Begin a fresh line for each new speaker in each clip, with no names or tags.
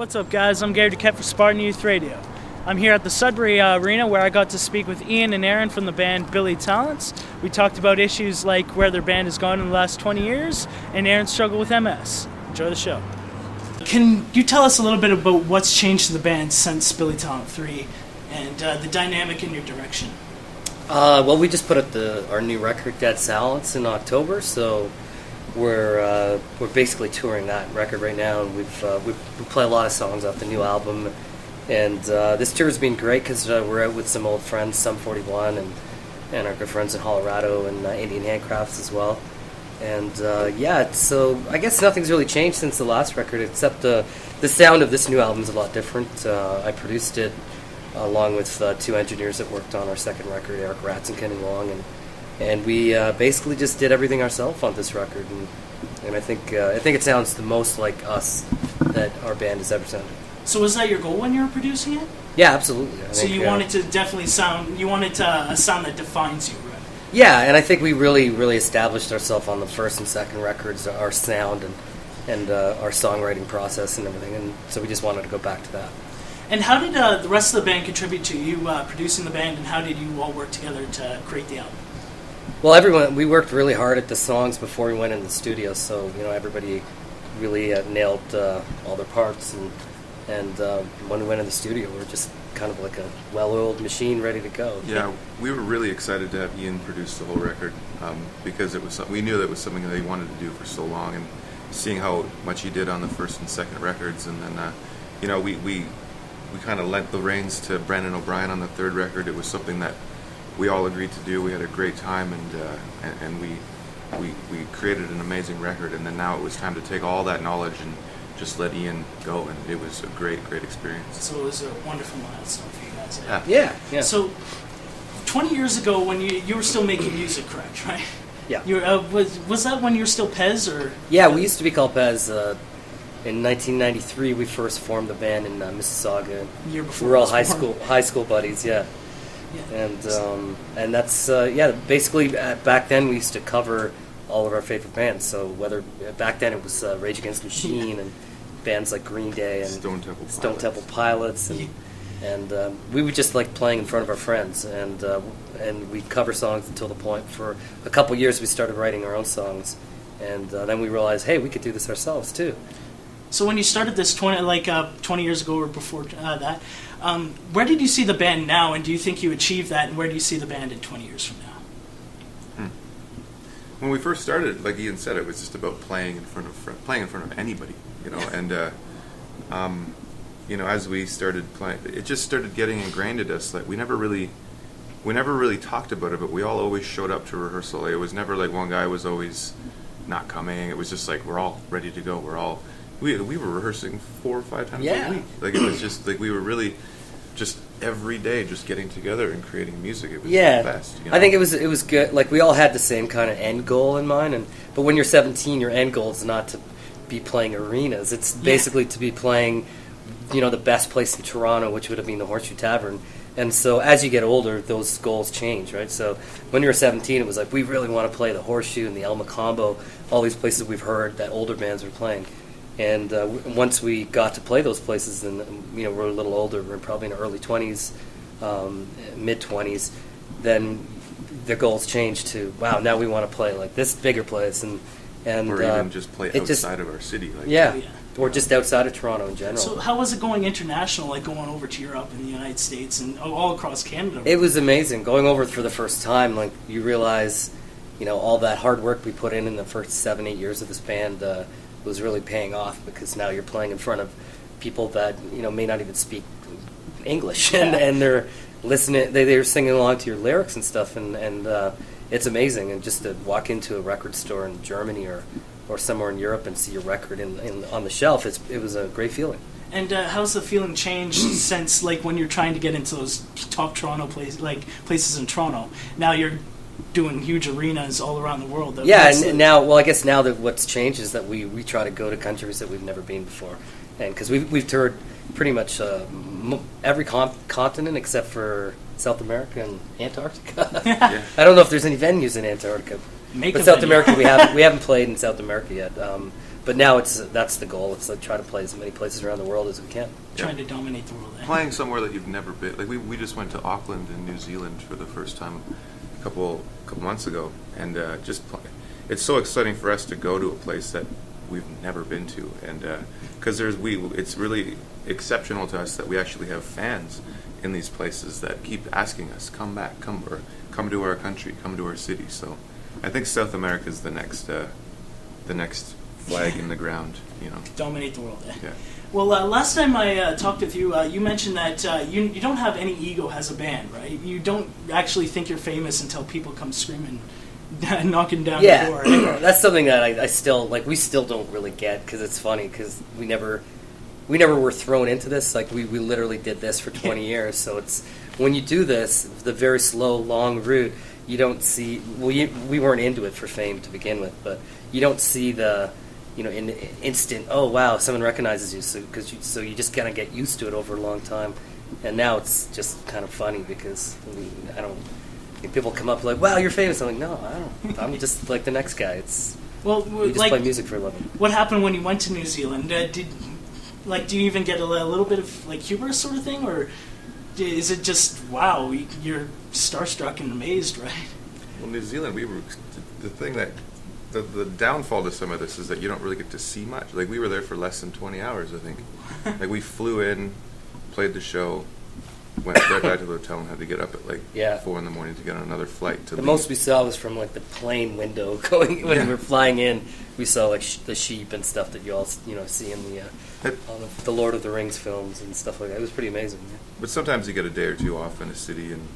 What's up, guys? I'm Gary Duquette for Spartan Youth Radio. I'm here at the Sudbury Arena where I got to speak with Ian and Aaron from the band Billy Talents. We talked about issues like where their band has gone in the last 20 years and Aaron's struggle with MS. Enjoy the show. Can you tell us a little bit about what's changed to the band since Billy Talent 3 and the dynamic in your direction?
Well, we just put up our new record, Dead Silence, in October, so we're basically touring that record right now, and we play a lot of songs off the new album. And this tour has been great because we're out with some old friends, Sum 41, and our good friends in Colorado and Indian Handcrafts as well. And so I guess nothing's really changed since the last record, except the sound of this new album is a lot different. I produced it along with two engineers that worked on our second record, Eric Ratz and Kenny Long, and we basically just did everything ourselves on this record. And I think it sounds the most like us that our band has ever sounded.
So was that your goal when you were producing it?
Yeah, absolutely.
So you wanted to definitely a sound that defines you, right?
Yeah, and I think we really, really established ourselves on the first and second records, our sound and our songwriting process and everything, and so we just wanted to go back to that.
And how did the rest of the band contribute to you producing the band, and how did you all work together to create the album?
Well, we worked really hard at the songs before we went in the studio, so everybody really nailed all their parts, and when we went in the studio, we were just kind of like a well-oiled machine ready to go.
Yeah, we were really excited to have Ian produce the whole record because we knew that it was something that he wanted to do for so long, and seeing how much he did on the first and second records, and then we kind of lent the reins to Brandon O'Brien on the third record. It was something that we all agreed to do. We had a great time, and we created an amazing record. And then now it was time to take all that knowledge and just let Ian go, and it was a great experience.
So it was a wonderful milestone for you guys.
Yeah.
So 20 years ago, when you were still making music, correct? Right?
Yeah.
Was that when you were still Pez, or?
Yeah, we used to be called Pez. In 1993, we first formed the band in Mississauga.
Year before
we were all high school buddies, yeah. And that's basically back then we used to cover all of our favorite bands. So whether back then it was Rage Against the Machine and bands like Green Day and
Stone Temple
Pilots, and we would just like playing in front of our friends, and we'd cover songs until the point for a couple years we started writing our own songs, and then we realized, hey, we could do this ourselves too.
So when you started this 20 years ago or before that, where did you see the band now, and do you think you achieved that, and where do you see the band in 20 years from now?
When we first started, like Ian said, it was just about playing in front of anybody, and as we started playing, it just started getting ingrained in us. Like we never really talked about it, but we all always showed up to rehearsal. It was never like one guy was always not coming. It was just like we're all ready to go. We were rehearsing 4 or 5 times a week. Like it was just like we were really just every day just getting together and creating music. It was the best.
I think it was good. Like we all had the same kind of end goal in mind, but when you're 17, your end goal is not to be playing arenas. It's basically to be playing, the best place in Toronto, which would have been the Horseshoe Tavern. And so as you get older, those goals change, right? So when you were 17, it was like we really want to play the Horseshoe and the El Macombo, all these places we've heard that older bands were playing. And once we got to play those places, and we're a little older, we're probably in our early 20s, mid 20s, then the goals changed to, wow, now we want to play like this bigger place, and
or even just play outside of our city,
or just outside of Toronto in general.
So how was it going international, like going over to Europe and the United States and all across Canada?
It was amazing going over for the first time. Like you realize, all that hard work we put in the first 7-8 years of this band. Was really paying off, because now you're playing in front of people that may not even speak English, and they're listening. They're singing along to your lyrics and stuff, and it's amazing. And just to walk into a record store in Germany or somewhere in Europe and see your record on the shelf, it was a great feeling.
And how's the feeling changed since, like, when you're trying to get into those top Toronto places in Toronto? Now you're doing huge arenas all around the world.
And now, I guess now that what's changed is that we try to go to countries that we've never been before, and because we've toured pretty much every continent except for South America and Antarctica. I don't know if there's any venues in Antarctica, but South America we haven't played in South America yet. but now that's the goal. It's like try to play as many places around the world as we can.
Trying to dominate the world.
Playing somewhere that you've never been. Like we just went to Auckland in New Zealand for the first time a couple months ago, and it's so exciting for us to go to a place that we've never been to, and because it's really exceptional to us that we actually have fans in these places that keep asking us, come back, come to our country, come to our city. So I think South America is the next flag in the ground,
Dominate the world.
Yeah.
Well, last time I talked with you, you mentioned that you don't have any ego as a band, right? You don't actually think you're famous until people come screaming, knocking down the door.
That's something that I still we still don't really get, because it's funny because we never were thrown into this. Like we literally did this for 20 years. So it's when you do this, the very slow, long route, you don't see. We weren't into it for fame to begin with, but you don't see the. In the instant, oh wow, someone recognizes you, so you just kind of get used to it over a long time, and now it's just kind of funny because people come up like, wow, you're famous. I'm like, no, I don't. I'm just like the next guy. We just play music for a living.
What happened when you went to New Zealand? Do you even get a little bit of hubris sort of thing, or is it just wow, you're starstruck and amazed, right?
Well, New Zealand, the thing that. The downfall to some of this is that you don't really get to see much. Like, we were there for less than 20 hours, I think. Like, we flew in, played the show, went right back to the hotel and had to get up at 4 in the morning to get on another flight to leave.
Most we saw was from the plane window when we were flying in. We saw the sheep and stuff that you all see in the Lord of the Rings films and stuff like that. It was pretty amazing. Yeah.
But sometimes you get a day or two off in a city and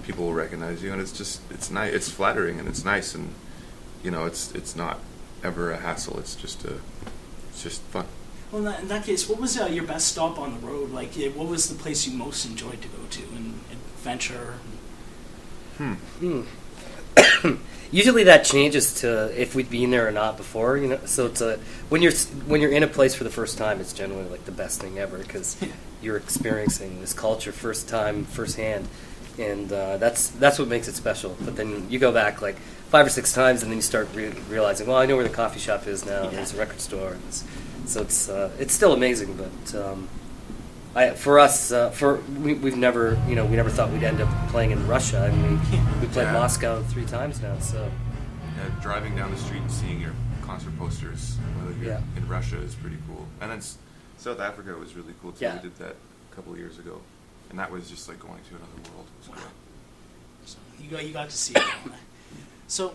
people will recognize you, and it's nice. It's flattering and it's nice, and it's not ever a hassle. It's just fun. Well,
in that case, what was your best stop on the road? What was the place you most enjoyed to go to and adventure?
Usually that changes to if we'd been there or not before. So it's when you're in a place for the first time, it's generally the best thing ever because you're experiencing this culture firsthand. And that's what makes it special. But then you go back 5 or 6 times, and then you start realizing, well, I know where the coffee shop is now. And there's a record store, so it's still amazing. But for us, we've never we never thought we'd end up playing in Russia. I mean, we played Moscow 3 times now. So
driving down the street and seeing your concert posters in Russia is pretty cool. And then South Africa was really cool too. We did that a couple of years ago. And that was just going to another world. It was great.
So you got to see it. So,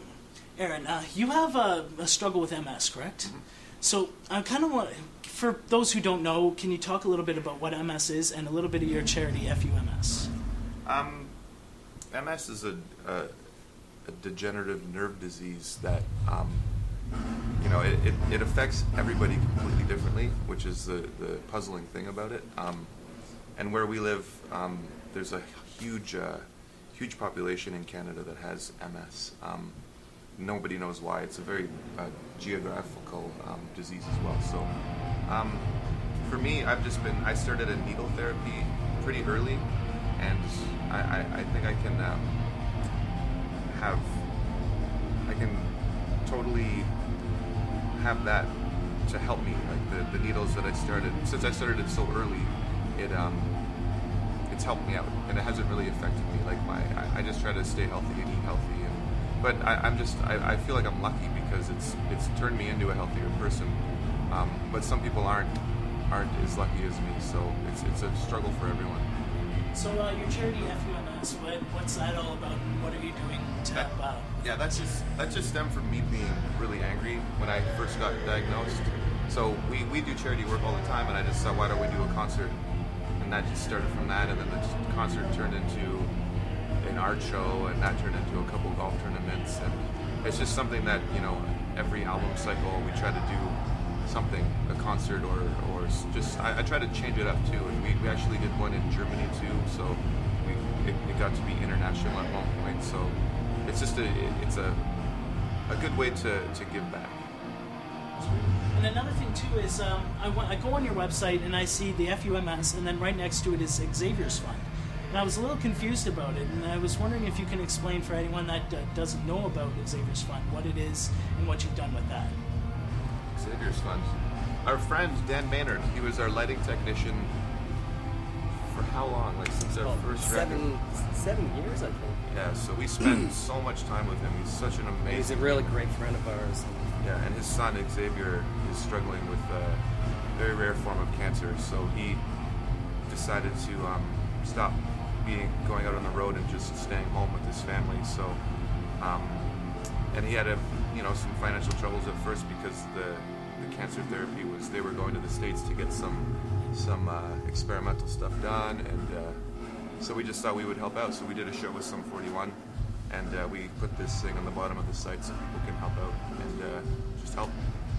Aaron, you have a struggle with MS, correct? Mm-hmm. So I kind of want, for those who don't know, can you talk a little bit about what MS is and a little bit of your charity, F.U.M.S?
MS is a degenerative nerve disease that it affects everybody completely differently, which is the puzzling thing about it. And where we live, there's a huge population in Canada that has MS. Nobody knows why. It's a very geographical disease as well. So for me, I started a needle therapy pretty early, and I think I can totally have that to help me. The needles that I started, since I started it so early, it's helped me out, and it hasn't really affected me. I just try to stay healthy and eat healthy, but I feel like I'm lucky because it's turned me into a healthier person. But some people aren't as lucky as me, so it's a struggle for everyone.
So your charity F.U.M.S, what's that all about? What are you doing to help out?
Yeah, that just stemmed from me being really angry when I first got diagnosed. So we do charity work all the time, and I just thought, why don't we do a concert? And that just started from that, and then the concert turned into an art show, and that turned into a couple golf tournaments, and it's just something that every album cycle we try to do something, a concert or just I try to change it up too, and we actually did one in Germany too, so it got to be international at one point. So it's just a good way to give back.
And another thing too is I go on your website and I see the F.U.M.S, and then right next to it is XAVIERS Fund. And I was a little confused about it, and I was wondering if you can explain for anyone that doesn't know about XAVIERS Fund what it is and what you've done with that.
XAVIERS Fund. Our friend Dan Maynard, he was our lighting technician for how long? Like since our first record?
7 years, I think.
Yeah, so we spent so much time with him. He's such an amazing.
He's a really great friend of ours.
Yeah, and his son Xavier is struggling with a very rare form of cancer, so he decided to stop going out on the road and just staying home with his family. So, and he had some financial troubles at first because the cancer therapy was, they were going to the States to get some experimental stuff done, and so we just thought we would help out. So we did a show with Sum 41, and we put this thing on the bottom of the site so people can help out and just help.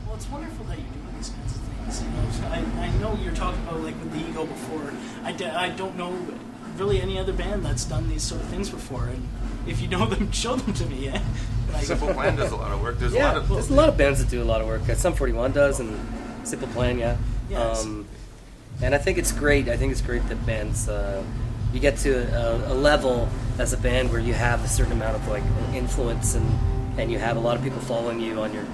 Well, it's wonderful that you're doing these kinds of things. I know you're talking about like with the Ego before. I don't know really any other band that's done these sort of things before, and if you know them, show them to me. Yeah.
Simple Plan does a lot of work. There's
a lot of bands that do a lot of work. Sum 41 does, and Simple Plan, yeah.
Yes.
And I think it's great. I think it's great that bands, you get to a level as a band where you have a certain amount of like influence, and you have a lot of people following you on your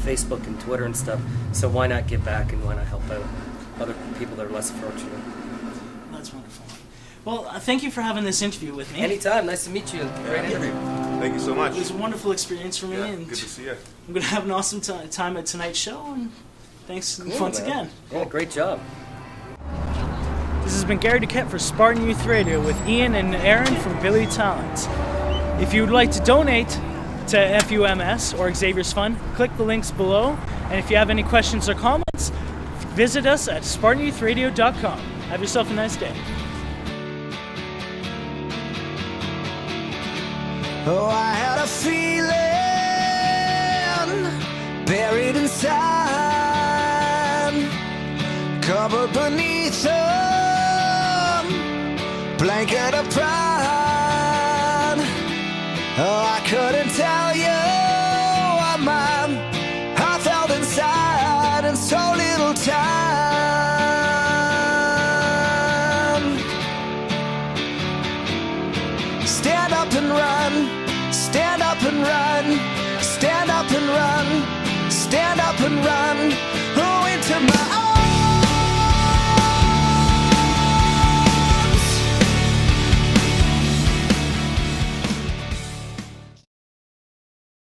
Facebook and Twitter and stuff. So why not give back and why not help out other people that are less fortunate?
That's wonderful. Well, thank you for having this interview with me.
Anytime. Nice to meet you. Great interview.
Thank you so much.
It was a wonderful experience for me.
Yeah,
and
good to see you.
I'm going to have an awesome time at tonight's show, and thanks once again.
Yeah, great job.
This has been Gary Duquette for Spartan Youth Radio with Ian and Aaron from Billy Talent. If you would like to donate to F.U.M.S. or XAVIERS Fund, click the links below. And if you have any questions or comments, visit us at SpartanYouthRadio.com. Have yourself a nice day.
Oh, I had a feeling buried inside, covered beneath a blanket of pride. Oh, I couldn't tell you what my heart felt inside in so little time. Stand up and run. Stand up and run, stand up and run, stand up and run, oh, into my